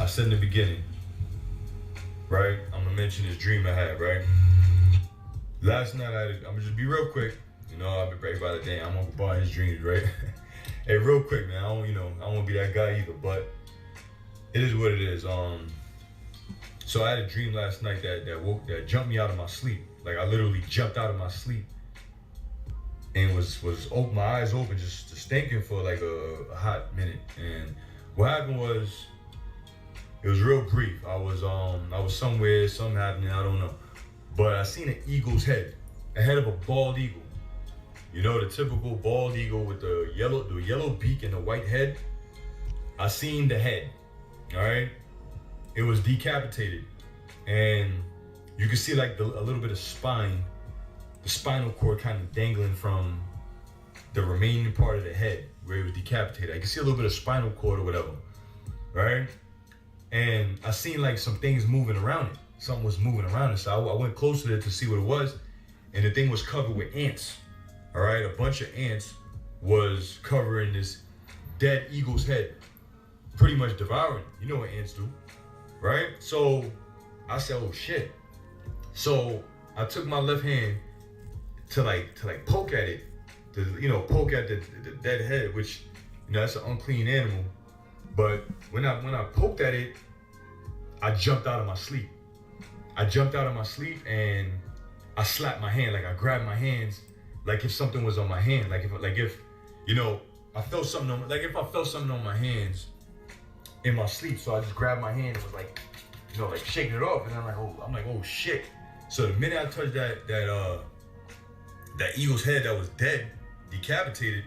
said in the beginning, right? I'm gonna mention this dream I had, right? Last night I'm gonna just be real quick. I'll be break by the day. I'm gonna bar his dreams, right? Hey, real quick, man. I don't wanna be that guy either, but it is what it is. So I had a dream last night that jumped me out of my sleep. Like I literally jumped out of my sleep and was open, my eyes open, just thinking for like a hot minute. And what happened was, it was real brief. I was somewhere, something happening, I don't know. But I seen an eagle's head, a head of a bald eagle. The typical bald eagle with the yellow beak and the white head. I seen the head, all right? It was decapitated. And you could see like a little bit of spine, the spinal cord kind of dangling from the remaining part of the head where it was decapitated. I could see a little bit of spinal cord or whatever, right? And I seen like some things moving around it. Something was moving around it. So I went closer to it to see what it was. And the thing was covered with ants. All right, a bunch of ants was covering this dead eagle's head, pretty much devouring. You know what ants do, right? So I said, oh shit. So I took my left hand to poke at it, to poke at the dead head, which that's an unclean animal. But when I poked at it, I jumped out of my sleep. And I slapped my hand, like I grabbed my hands, like if something was on my hand, like if I felt something on, like if I felt something on my hands in my sleep. So I just grabbed my hand and was like, like shaking it off, and I'm like, oh shit. So the minute I touched that eagle's head that was dead, decapitated,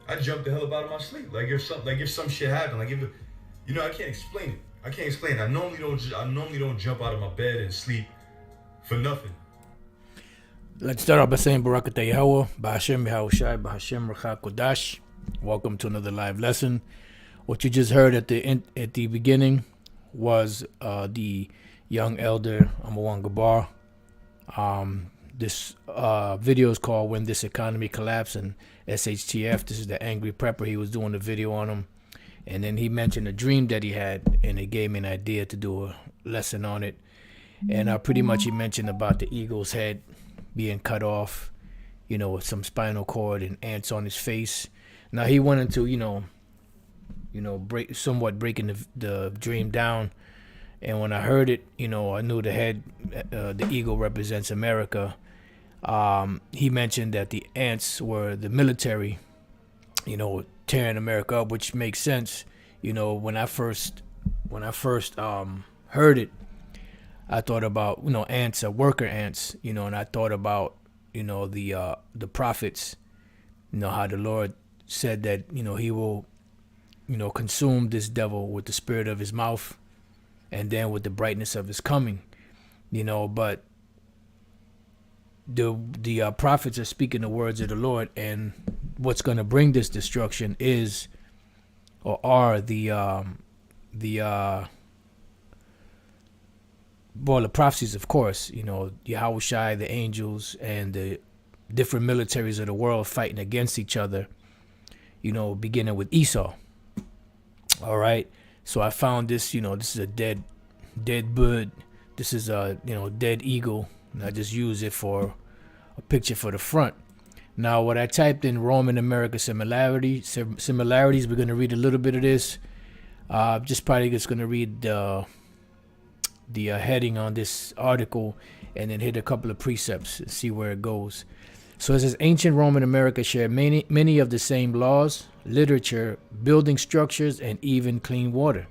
I jumped the hell up out of my sleep. Like if some shit happened, like if I can't explain it. I normally don't jump out of my bed and sleep for nothing. Let's start off by saying Barakatah Yahweh, Bahashem Yahushai, Bahashem Racha Kodash. Welcome to another live lesson. What you just heard at the beginning was the young elder Amawan Gabar. This video is called "When This Economy Collapsed," and SHTF. This is the angry prepper. He was doing a video on him, and then he mentioned a dream that he had, and it gave me an idea to do a lesson on it. And pretty much he mentioned about the eagle's head being cut off, with some spinal cord and ants on his face. Now he went into, breaking the dream down. And when I heard it, I knew the eagle represents America. He mentioned that the ants were the military, tearing America up, which makes sense. When I first heard it, I thought about, ants are worker ants, and I thought about, the prophets, how the Lord said that, he will, consume this devil with the spirit of his mouth and then with the brightness of his coming, but the prophets are speaking the words of the Lord, and what's going to bring this destruction is, or are the prophecies, of course, Yahushai, the angels, and the different militaries of the world fighting against each other, beginning with Esau. All right. So I found this, this is a dead bird. This is a, dead eagle. And I just use it for a picture for the front. Now, what I typed in Roman America similarities, we're going to read a little bit of this. Just going to read the heading on this article and then hit a couple of precepts and see where it goes. So it says, ancient Roman America shared many of the same laws, literature, building structures, and even clean water.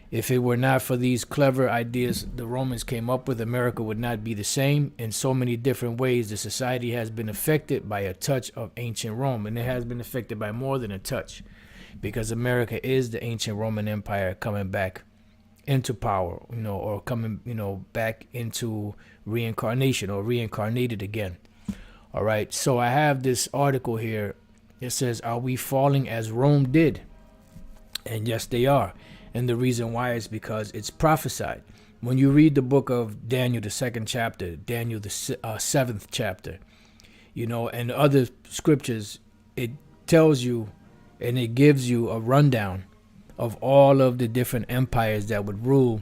If it were not for these clever ideas the Romans came up with, America would not be the same. In so many different ways, the society has been affected by a touch of ancient Rome, and it has been affected by more than a touch, because America is the ancient Roman Empire coming back into power, or coming, back into reincarnation or reincarnated again. All right. So I have this article here. It says, are we falling as Rome did? And yes, they are. And the reason why is because it's prophesied. When you read the book of Daniel, the 2nd chapter, Daniel, the 7th chapter, and other scriptures, it tells you and it gives you a rundown of all of the different empires that would rule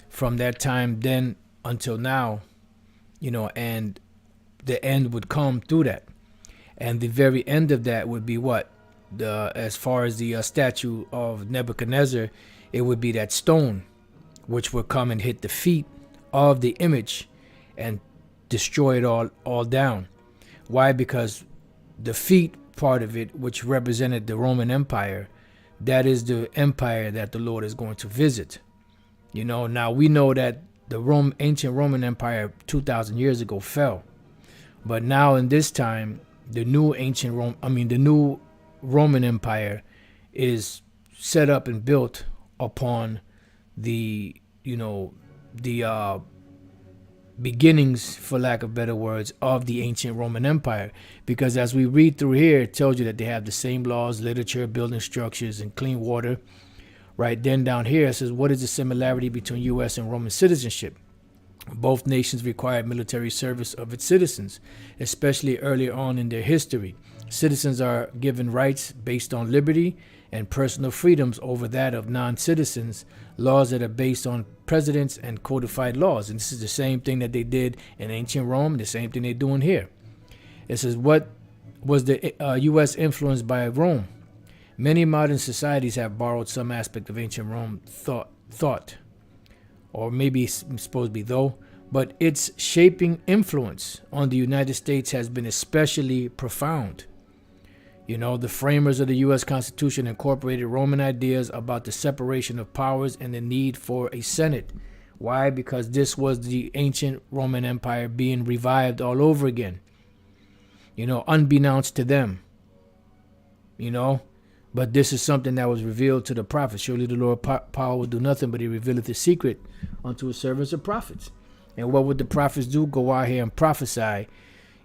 from that time then until now, and the end would come through that. And the very end of that would be what? As far as the statue of Nebuchadnezzar, it would be that stone, which would come and hit the feet of the image and destroy it all down. Why? Because the feet part of it, which represented the Roman Empire, that is the empire that the Lord is going to visit. Now we know that the ancient Roman Empire 2,000 years ago fell, but now in this time, the new Roman Empire is set up and built upon the beginnings, for lack of better words, of the ancient Roman Empire. Because as we read through here, it tells you that they have the same laws, literature, building structures, and clean water. Right then down here, it says, what is the similarity between U.S. and Roman citizenship? Both nations required military service of its citizens, especially earlier on in their history. Citizens are given rights based on liberty and personal freedoms over that of non-citizens, laws that are based on precedents and codified laws. And this is the same thing that they did in ancient Rome, the same thing they're doing here. It says, what was the U.S. influenced by Rome? Many modern societies have borrowed some aspect of ancient Rome thought, or maybe it's supposed to be though, but its shaping influence on the United States has been especially profound. The framers of the U.S. Constitution incorporated Roman ideas about the separation of powers and the need for a Senate. Why? Because this was the ancient Roman Empire being revived all over again, unbeknownst to them, But this is something that was revealed to the prophets. Surely the Lord power will do nothing, but he revealeth his secret unto his servants of prophets. And what would the prophets do? Go out here and prophesy,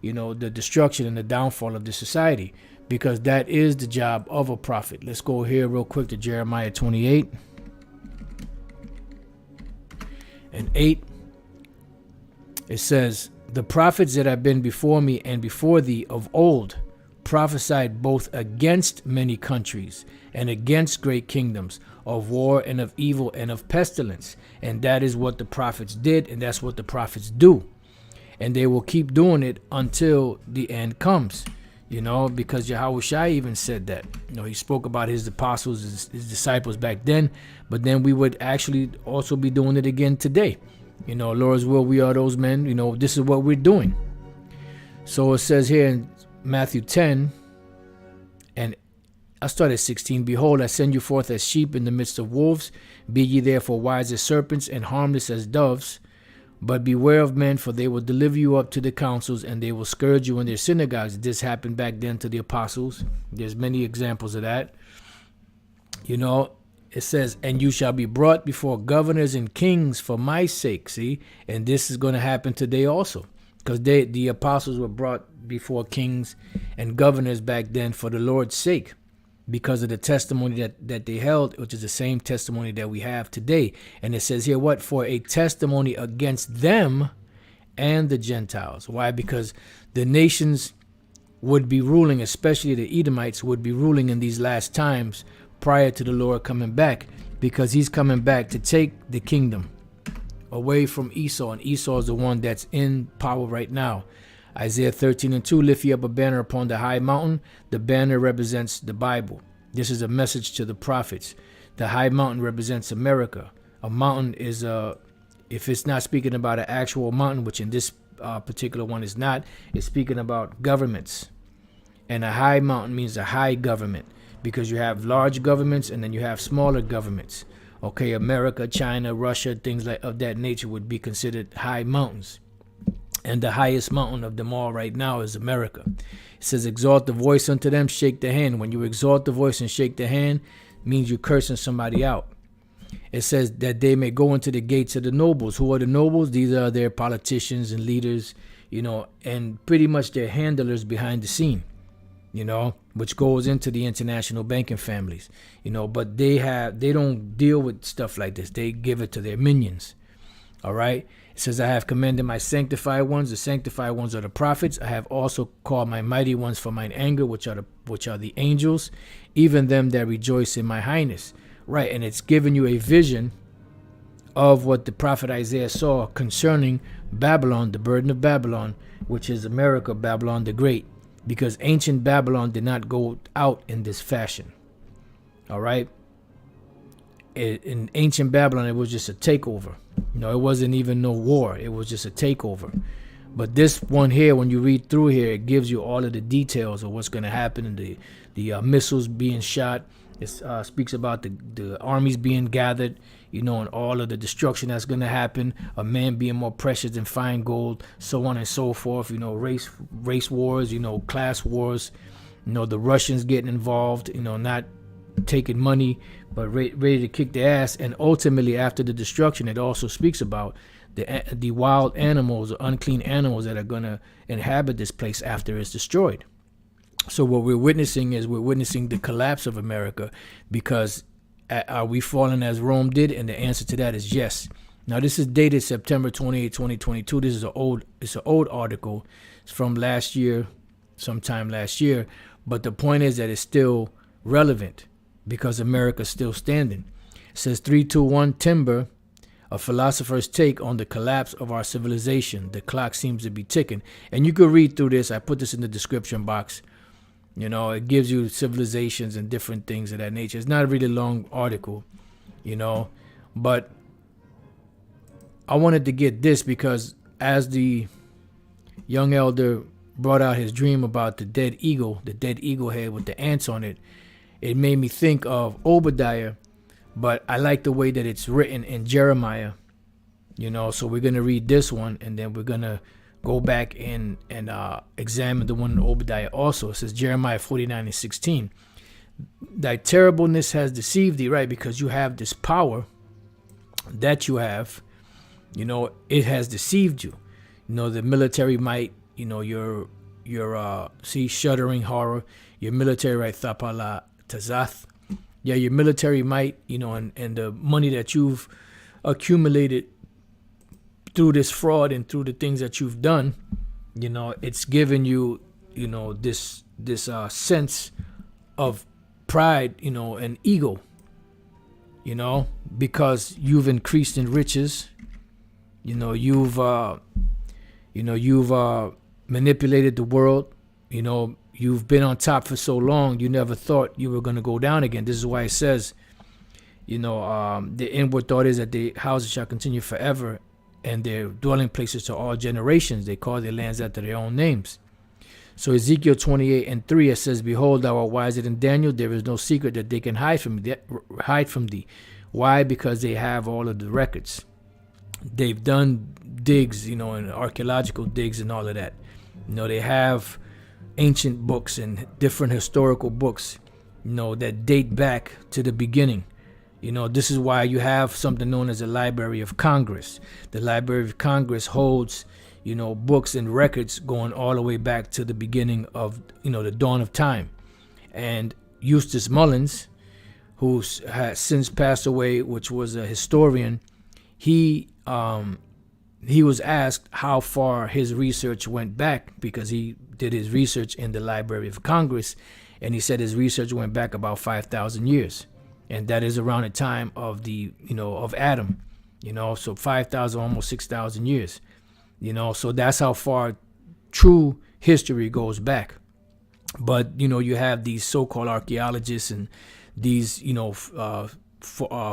the destruction and the downfall of the society. Because that is the job of a prophet. Let's go here real quick to Jeremiah 28 and 8. It says, the prophets that have been before me and before thee of old prophesied both against many countries and against great kingdoms, of war and of evil and of pestilence. And that is what the prophets did, and that's what the prophets do. And they will keep doing it until the end comes. Because Yahushua even said that. He spoke about his apostles, his disciples back then, but then we would actually also be doing it again today. Lord's will, we are those men. This is what we're doing. So it says here in Matthew 10, and I start at 16. Behold, I send you forth as sheep in the midst of wolves. Be ye therefore wise as serpents and harmless as doves. But beware of men, for they will deliver you up to the councils, and they will scourge you in their synagogues. This happened back then to the apostles. There's many examples of that. It says, and you shall be brought before governors and kings for my sake. See, and this is going to happen today also, because the apostles were brought before kings and governors back then for the Lord's sake, because of the testimony that they held, which is the same testimony that we have today. And it says here, what? For a testimony against them and the Gentiles. Why? Because the nations would be ruling, especially the Edomites would be ruling in these last times prior to the Lord coming back, because he's coming back to take the kingdom away from Esau, and Esau is the one that's in power right now. Isaiah 13 and 2, lift ye up a banner upon the high mountain. The banner represents the Bible. This is a message to the prophets. The high mountain represents America. A mountain is, if it's not speaking about an actual mountain, which in this particular one is not, it's speaking about governments. And a high mountain means a high government, because you have large governments and then you have smaller governments. Okay, America, China, Russia, things like of that nature would be considered high mountains. And the highest mountain of them all right now is America. It says, exalt the voice unto them, shake the hand. When you exalt the voice and shake the hand, means you're cursing somebody out. It says that they may go into the gates of the nobles. Who are the nobles? These are their politicians and leaders, and pretty much their handlers behind the scene, which goes into the international banking families, but they don't deal with stuff like this. They give it to their minions. All right. It says, I have commended my sanctified ones. The sanctified ones are the prophets. I have also called my mighty ones for mine anger, which are the angels, even them that rejoice in my highness. Right, and it's giving you a vision of what the prophet Isaiah saw concerning Babylon, the burden of Babylon, which is America, Babylon the Great, because ancient Babylon did not go out in this fashion. All right. In ancient Babylon, it was just a takeover. It wasn't even no war. It was just a takeover. But this one here, when you read through here, it gives you all of the details of what's going to happen, and the missiles being shot. It speaks about the armies being gathered, and all of the destruction that's going to happen, a man being more precious than fine gold, so on and so forth, race wars, class wars, the Russians getting involved, not taking money, but ready to kick their ass. And ultimately, after the destruction, it also speaks about the wild animals or unclean animals that are going to inhabit this place after it's destroyed. So what we're witnessing the collapse of America, because are we falling as Rome did? And the answer to that is yes. Now, this is dated September 28, 2022. This is an old article. It's from last year, sometime last year. But the point is that it's still relevant because America's still standing. It says 321 Timber, a philosopher's take on the collapse of our civilization. The clock seems to be ticking. And you could read through this. I put this in the description box. It gives you civilizations and different things of that nature. It's not a really long article, but I wanted to get this because as the young elder brought out his dream about the dead eagle head with the ants on it, it made me think of Obadiah, but I like the way that it's written in Jeremiah, so we're going to read this one, and then we're going to go back and examine the one in Obadiah also. It says Jeremiah 49:16. Thy terribleness has deceived thee, right? Because you have this power that you have, it has deceived you. The military might, your shuddering horror, your military right, thapala tazath. Yeah, your military might, and the money that you've accumulated through this fraud and through the things that you've done, it's given you, this sense of pride, and ego, because you've increased in riches, you've manipulated the world, you've been on top for so long, you never thought you were going to go down again. This is why it says, the inward thought is that the houses shall continue forever, and their dwelling places to all generations. They call their lands after their own names. So Ezekiel 28:3, it says, Behold, thou art wiser than Daniel. There is no secret that they can hide from thee. Why? Because they have all of the records. They've done digs, and archaeological digs and all of that. They have ancient books and different historical books, that date back to the beginning. This is why you have something known as the Library of Congress. The Library of Congress holds, books and records going all the way back to the beginning of, the dawn of time. And Eustace Mullins, who has since passed away, which was a historian, he was asked how far his research went back, because he did his research in the Library of Congress, and he said his research went back about 5,000 years. And that is around the time of of Adam, so 5,000, almost 6,000 years, so that's how far true history goes back. But, you have these so-called archaeologists and these,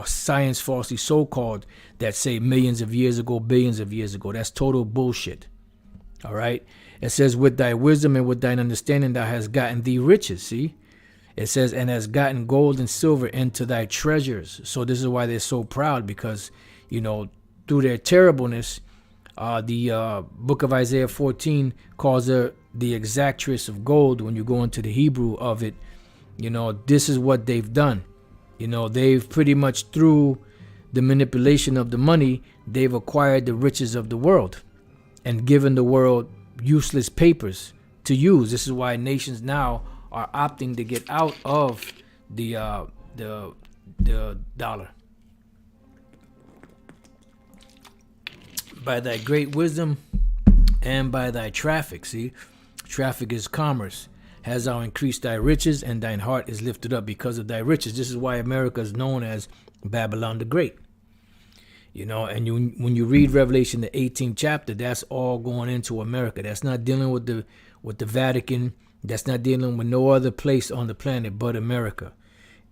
science falsely so-called that say millions of years ago, billions of years ago. That's total bullshit. All right. It says, with thy wisdom and with thine understanding, thou hast gotten thee riches. See? It says, and has gotten gold and silver into thy treasures. So this is why they're so proud, because, through their terribleness, the book of Isaiah 14 calls her the exactress of gold. When you go into the Hebrew of it, this is what they've done. They've pretty much, through the manipulation of the money, they've acquired the riches of the world and given the world useless papers to use. This is why nations now are opting to get out of the dollar. By thy great wisdom and by thy traffic. See, traffic is commerce. has thou increased thy riches, and thine heart is lifted up because of thy riches. This is why America is known as Babylon the Great. You know, and when you read Revelation, the 18th chapter, that's all going into America. That's not dealing with the Vatican. That's not dealing with no other place on the planet but America.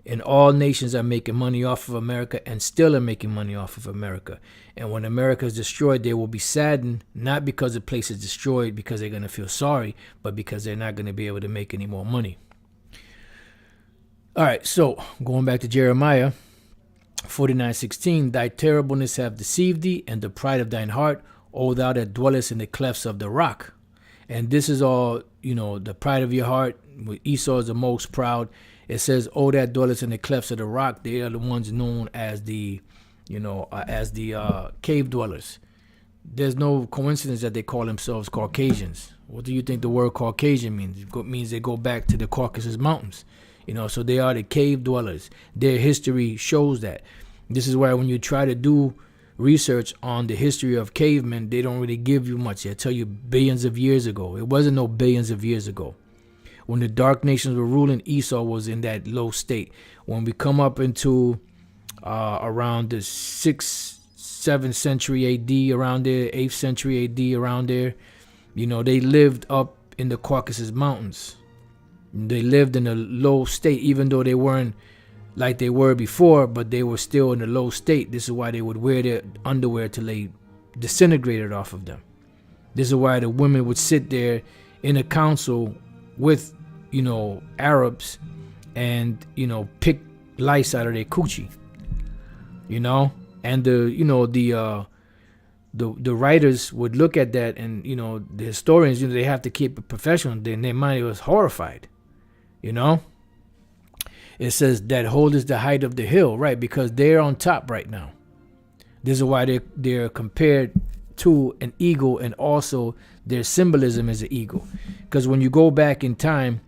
And all nations are making money off of America and still are making money off of America. And when America is destroyed, they will be saddened, not because the place is destroyed because they're going to feel sorry, but because they're not going to be able to make any more money. All right, so going back to Jeremiah 49:16, thy terribleness have deceived thee, and the pride of thine heart, O thou that dwellest in the clefts of the rock. And this is all, you know, the pride of your heart. Esau is the most proud. It says, "Oh, that dwelleth in the clefts of the rock." They are the ones known as the, cave dwellers. There's no coincidence that they call themselves Caucasians. What do you think the word Caucasian means? It means they go back to the Caucasus Mountains. You know, so they are the cave dwellers. Their history shows that. This is why when you try to do research on the history of cavemen, they don't really give you much. They tell you billions of years ago. It wasn't no billions of years ago. When the dark nations were ruling, Esau was in that low state. When we come up into around the 6th, 7th century AD, around there, 8th century AD, around there, you know, they lived up in the Caucasus Mountains. They lived in a low state, even though they weren't like they were before, but they were still in a low state. This is why they would wear their underwear till they disintegrated off of them. This is why the women would sit there in a council with, you know, Arabs and, you know, pick lice out of their coochie, you know, and the writers would look at that, and, you know, the historians, you know, they have to keep it professional. Then their mind was horrified, you know. It says that holdeth the height of the hill, right? Because they're on top right now. This is why they're compared to an eagle, and also their symbolism is an eagle. Because when you go back in time,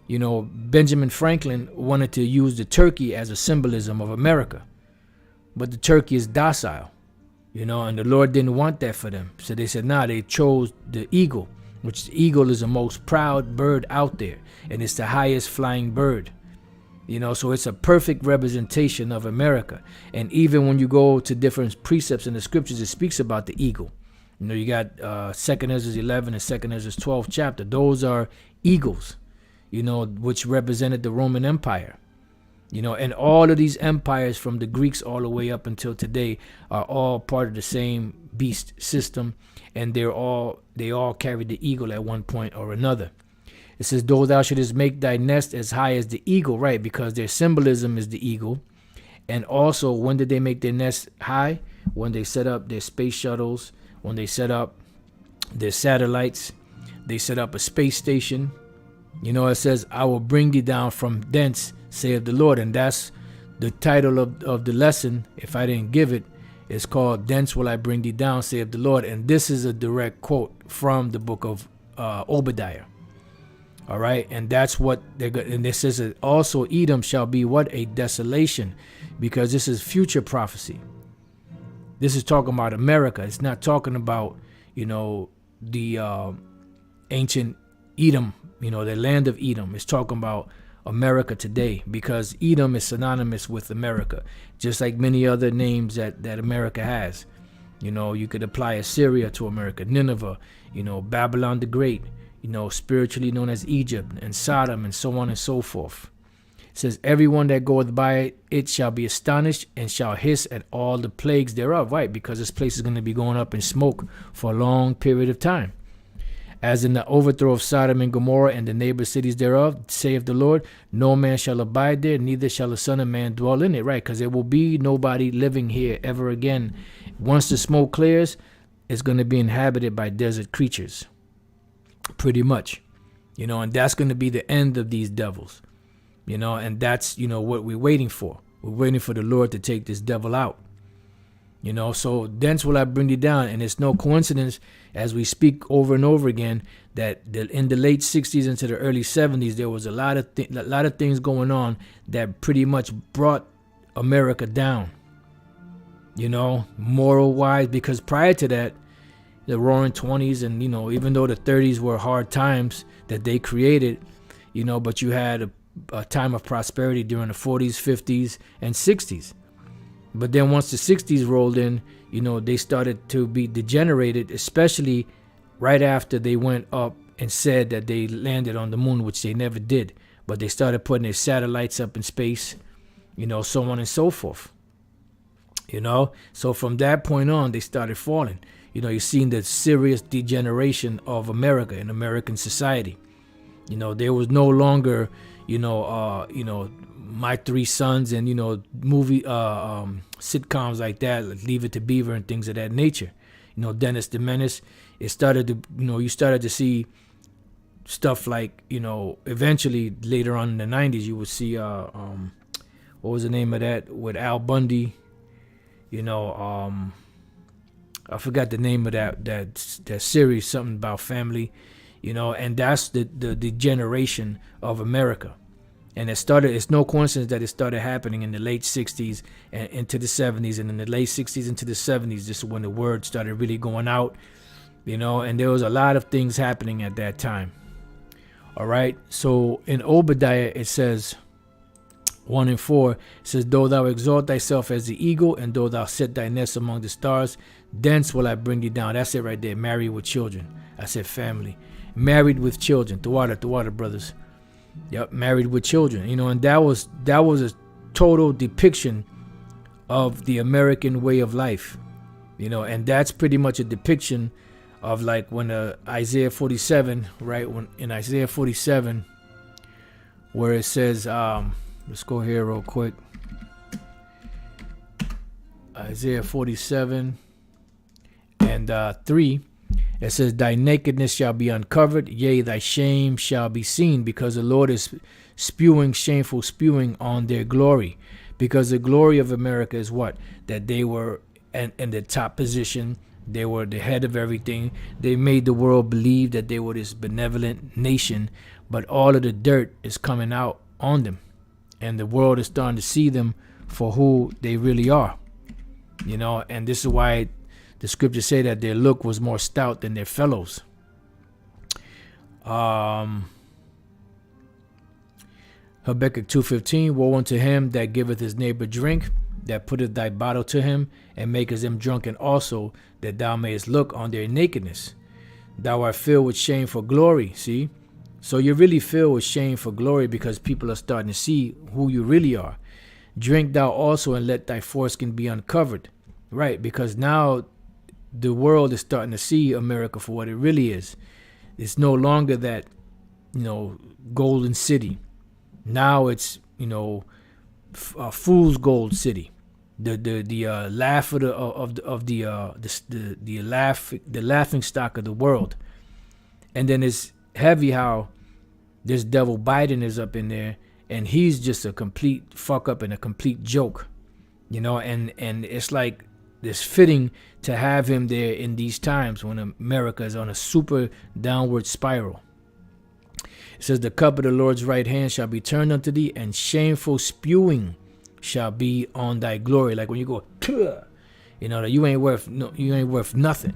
you know, Benjamin Franklin wanted to use the turkey as a symbolism of America. But the turkey is docile, you know, and the Lord didn't want that for them. So they said, nah, they chose the eagle, which the eagle is the most proud bird out there. And it's the highest flying bird. You know, so it's a perfect representation of America. And even when you go to different precepts in the scriptures, it speaks about the eagle. You know, you got 2nd Ezra 11 and 2nd Ezra 12 chapter. Those are eagles, you know, which represented the Roman Empire. You know, and all of these empires from the Greeks all the way up until today are all part of the same beast system. And they all carried the eagle at one point or another. It says, though thou shouldest make thy nest as high as the eagle, right? Because their symbolism is the eagle. And also, when did they make their nest high? When they set up their space shuttles, when they set up their satellites, they set up a space station. You know, it says, I will bring thee down from thence, saith the Lord. And that's the title of the lesson. If I didn't give it, it's called, Thence will I bring thee down, saith the Lord. And this is a direct quote from the book of Obadiah. All right, and that's what they're going. And this says also, Edom shall be what? A desolation, because this is future prophecy. This is talking about America. It's not talking about, you know, the ancient Edom, you know, the land of Edom. It's talking about America today, because Edom is synonymous with America, just like many other names that America has. You know, you could apply Assyria to America, Nineveh, you know, Babylon the Great, you know, spiritually known as Egypt, and Sodom, and so on and so forth. It says, everyone that goeth by it shall be astonished, and shall hiss at all the plagues thereof. Right, because this place is going to be going up in smoke for a long period of time. As in the overthrow of Sodom and Gomorrah and the neighbor cities thereof, saith the Lord, no man shall abide there, neither shall the son of man dwell in it. Right, because there will be nobody living here ever again. Once the smoke clears, it's going to be inhabited by desert creatures. Pretty much, you know, and that's going to be the end of these devils, you know, and that's, you know, what we're waiting for. We're waiting for the Lord to take this devil out, you know. So thence will I bring thee down. And it's no coincidence, as we speak over and over again, that in the late 60s into the early 70s, there was a lot of things going on that pretty much brought America down, you know, moral wise, because prior to that, the roaring 20s, and, you know, even though the 30s were hard times that they created, but you had a time of prosperity during the 40s, 50s, and 60s. But then once the 60s rolled in, they started to be degenerated, especially right after they went up and said that they landed on the moon, which they never did. But they started putting their satellites up in space, so on and so forth. So from that point on, they started falling. You're seeing the serious degeneration of America and American society. There was no longer, My Three Sons and, movie sitcoms like that, like Leave It to Beaver and things of that nature. Dennis the Menace. It started to, you started to see stuff like, eventually later on in the 90s, you would see, what was the name of that with Al Bundy? I forgot the name of that series, something about family, and that's the degeneration of America. And it's no coincidence that it started happening in the late 60s and into the 70s, and in the late 60s into the 70s, this is when the word started really going out, and there was a lot of things happening at that time. All right. So in Obadiah, it says, 1:4, it says, though thou exalt thyself as the eagle, and though thou set thy nest among the stars, thence will I bring thee down. That's it right there. Married with children. I said family. Married with children. The water, brothers. Yep, married with children. And that was a total depiction of the American way of life. And that's pretty much a depiction of like when Isaiah 47, right? When in Isaiah 47, where it says, let's go here real quick. Isaiah 47 and 3. It says, thy nakedness shall be uncovered, yea, thy shame shall be seen, because the Lord is spewing shameful spewing on their glory. Because the glory of America is what? That they were in the top position. They were the head of everything. They made the world believe that they were this benevolent nation, but all of the dirt is coming out on them. And the world is starting to see them for who they really are. And this is why the scriptures say that their look was more stout than their fellows. Habakkuk 2:15, woe unto him that giveth his neighbor drink, that putteth thy bottle to him, and maketh him drunken also, that thou mayest look on their nakedness. Thou art filled with shame for glory. See? So you're really filled with shame for glory, because people are starting to see who you really are. Drink thou also, and let thy foreskin be uncovered. Right? Because now the world is starting to see America for what it really is. It's no longer that, golden city. Now it's, fool's gold city. The laugh of the laughing stock of the world. And then it's heavy how this devil Biden is up in there, and he's just a complete fuck up and a complete joke, and it's like it's fitting to have him there in these times when America is on a super downward spiral. It says, the cup of the Lord's right hand shall be turned unto thee, and shameful spewing shall be on thy glory. Like when you go, that you ain't worth nothing.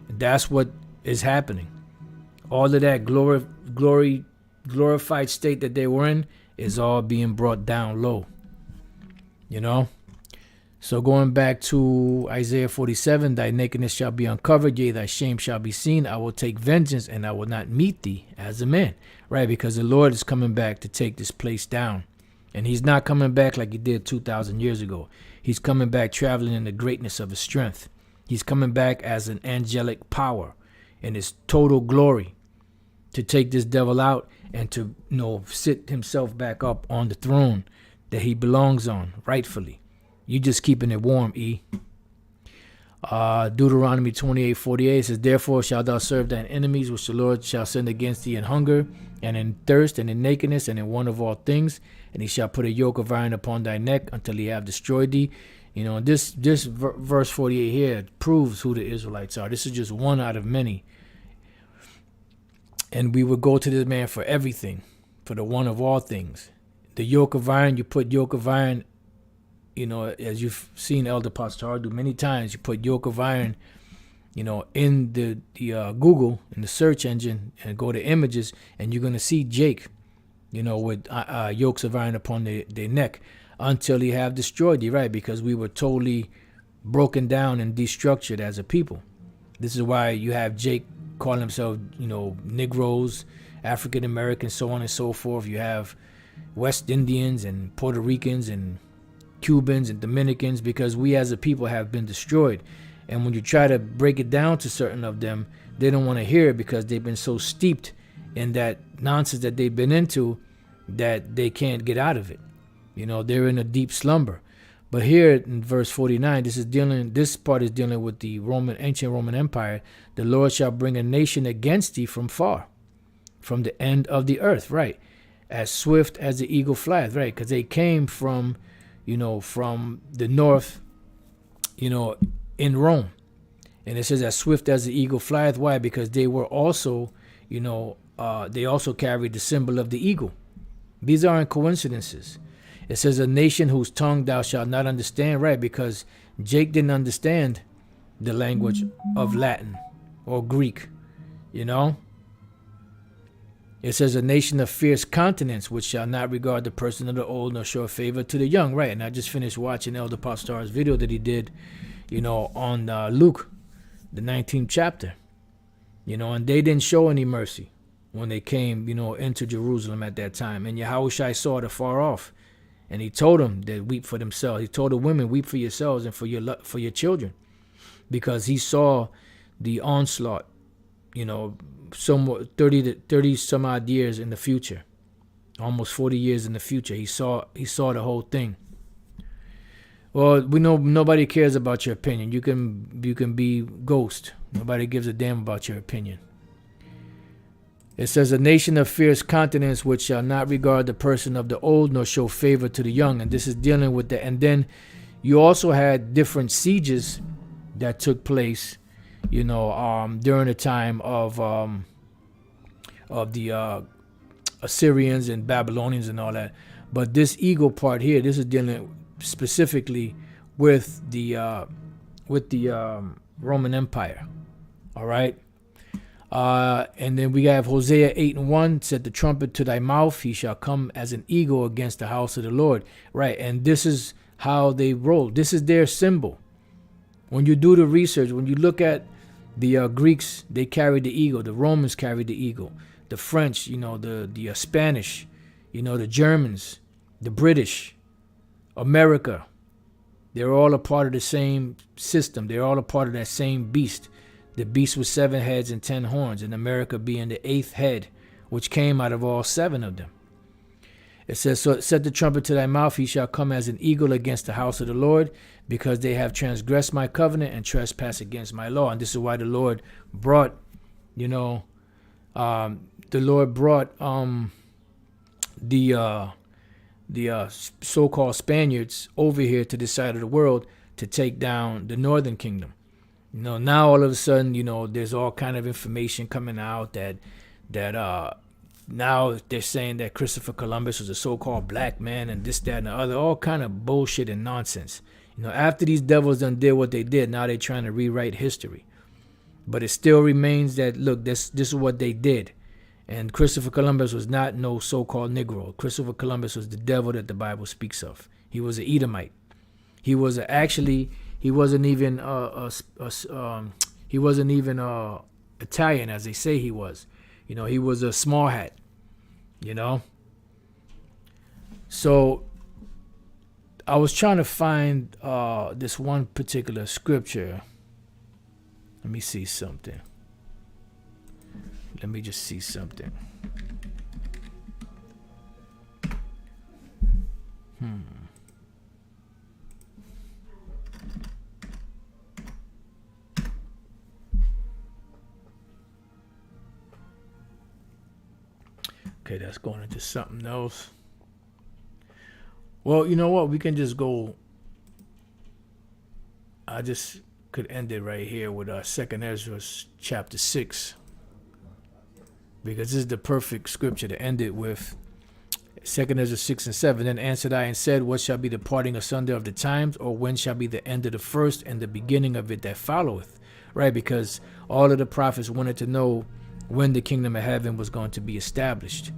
That's what is happening. All of that glorified state that they were in is all being brought down low. So going back to Isaiah 47, thy nakedness shall be uncovered, yea, thy shame shall be seen. I will take vengeance, and I will not meet thee as a man. Right? Because the Lord is coming back to take this place down. And he's not coming back like he did 2,000 years ago. He's coming back traveling in the greatness of his strength. He's coming back as an angelic power in his total glory to take this devil out and to sit himself back up on the throne that he belongs on rightfully. You just keeping it warm, E. Deuteronomy 28:48 says, therefore shalt thou serve thine enemies, which the Lord shall send against thee in hunger, and in thirst, and in nakedness, and in want of all things. And he shall put a yoke of iron upon thy neck until he have destroyed thee. This verse 48 here proves who the Israelites are. This is just one out of many. And we would go to this man for everything, for the one of all things. The yoke of iron, you put yoke of iron, as you've seen Elder Pastor do many times, you put yoke of iron, in the Google, in the search engine, and go to images, and you're going to see Jake, with yokes of iron upon their neck, until he have destroyed thee, right? Because we were totally broken down and destructured as a people. This is why you have Jake calling himself, Negroes, African Americans, so on and so forth. You have West Indians and Puerto Ricans and Cubans and Dominicans, because we as a people have been destroyed. And when you try to break it down to certain of them, they don't want to hear it, because they've been so steeped in that nonsense that they've been into that they can't get out of it. They're in a deep slumber. But here in verse 49, this part is dealing with the ancient Roman Empire. The Lord shall bring a nation against thee from far, from the end of the earth, right? As swift as the eagle flieth, right? Because they came from, from the north, in Rome. And it says as swift as the eagle flieth. Why? Because they were also, they also carried the symbol of the eagle. These aren't coincidences. It says a nation whose tongue thou shalt not understand, right? Because Jake didn't understand the language of Latin or Greek, It says a nation of fierce countenance, which shall not regard the person of the old, nor show favor to the young, right? And I just finished watching Elder Pop Star's video that he did, on Luke, the 19th chapter, and they didn't show any mercy when they came, into Jerusalem at that time. And Yahushua saw it afar off. And he told them that weep for themselves. He told the women, weep for yourselves and for your children, because he saw the onslaught, somewhat 30 some odd years in the future, almost 40 years in the future. He saw the whole thing. Well, we know nobody cares about your opinion. You can be ghost. Nobody gives a damn about your opinion. It says a nation of fierce countenance, which shall not regard the person of the old, nor show favor to the young. And this is dealing with that. And then you also had different sieges that took place, during the time of the Assyrians and Babylonians and all that. But this eagle part here, this is dealing specifically with the Roman Empire. All right. And then we have Hosea 8:1, set the trumpet to thy mouth, he shall come as an eagle against the house of the Lord. Right. And this is how they roll. This is their symbol. When you do the research, when you look at the Greeks, they carried the eagle. The Romans carried the eagle. The French, the Spanish, the Germans, the British, America. They're all a part of the same system. They're all a part of that same beast. The beast with 7 heads and 10 horns, and America being the 8th head, which came out of all 7 of them. It says, so set the trumpet to thy mouth, he shall come as an eagle against the house of the Lord, because they have transgressed my covenant and trespassed against my law. And this is why the Lord brought, the so-called Spaniards over here to this side of the world to take down the northern kingdom. Now all of a sudden, there's all kind of information coming out that now they're saying that Christopher Columbus was a so-called black man and this, that, and the other, all kind of bullshit and nonsense. After these devils done did what they did, now they're trying to rewrite history. But it still remains that, look, this is what they did. And Christopher Columbus was not no so-called Negro. Christopher Columbus was the devil that the Bible speaks of. He was an Edomite. He wasn't even Italian as they say he was. He was a small hat. So I was trying to find this one particular scripture. Let me see something. Let me just see something. Okay, that's going into something else. Well, you know what? We can just go. I just could end it right here with 2nd Ezra chapter 6. Because this is the perfect scripture to end it with. 2nd Ezra 6 and 7. Then answered I and said, what shall be the parting asunder of the times? Or when shall be the end of the first and the beginning of it that followeth? Right? Because all of the prophets wanted to know when the kingdom of heaven was going to be established.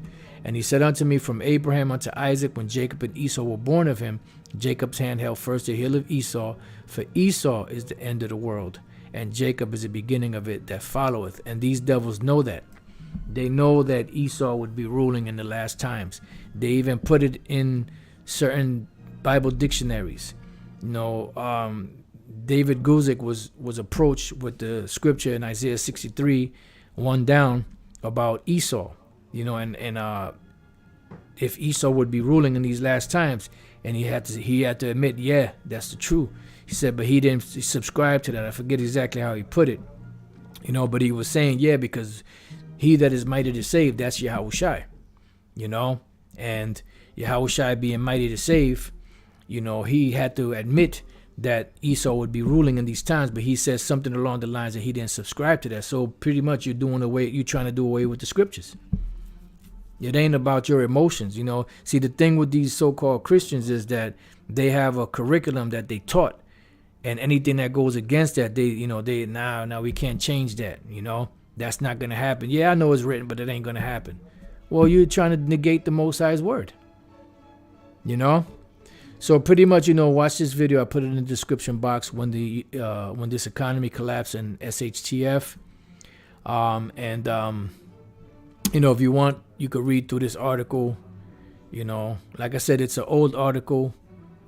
And he said unto me, from Abraham unto Isaac, when Jacob and Esau were born of him, Jacob's hand held first the heel of Esau, for Esau is the end of the world, and Jacob is the beginning of it that followeth. And these devils know that. They know that Esau would be ruling in the last times. They even put it in certain Bible dictionaries. David Guzik was approached with the scripture in Isaiah 63, 1 down, about Esau. And if Esau would be ruling in these last times, and he had to admit, yeah, that's the truth. He said, but he didn't subscribe to that. I forget exactly how he put it, but he was saying, yeah, because he that is mighty to save, that's Yahushai, and Yahushai being mighty to save, he had to admit that Esau would be ruling in these times, but he says something along the lines that he didn't subscribe to that. So pretty much you're trying to do away with the scriptures. It ain't about your emotions, See, the thing with these so-called Christians is that they have a curriculum that they taught, and anything that goes against that, now we can't change that, That's not going to happen. Yeah, I know it's written, but it ain't going to happen. Well, you're trying to negate the Most High's word, So pretty much, watch this video. I put it in the description box when this economy collapsed in SHTF. If you want, you could read through this article. Like I said, it's an old article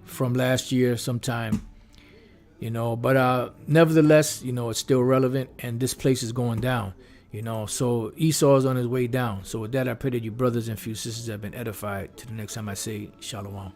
from last year sometime. But nevertheless, it's still relevant, and this place is going down. So Esau is on his way down. So with that, I pray that you brothers and few sisters have been edified. Till the next time I say Shalom.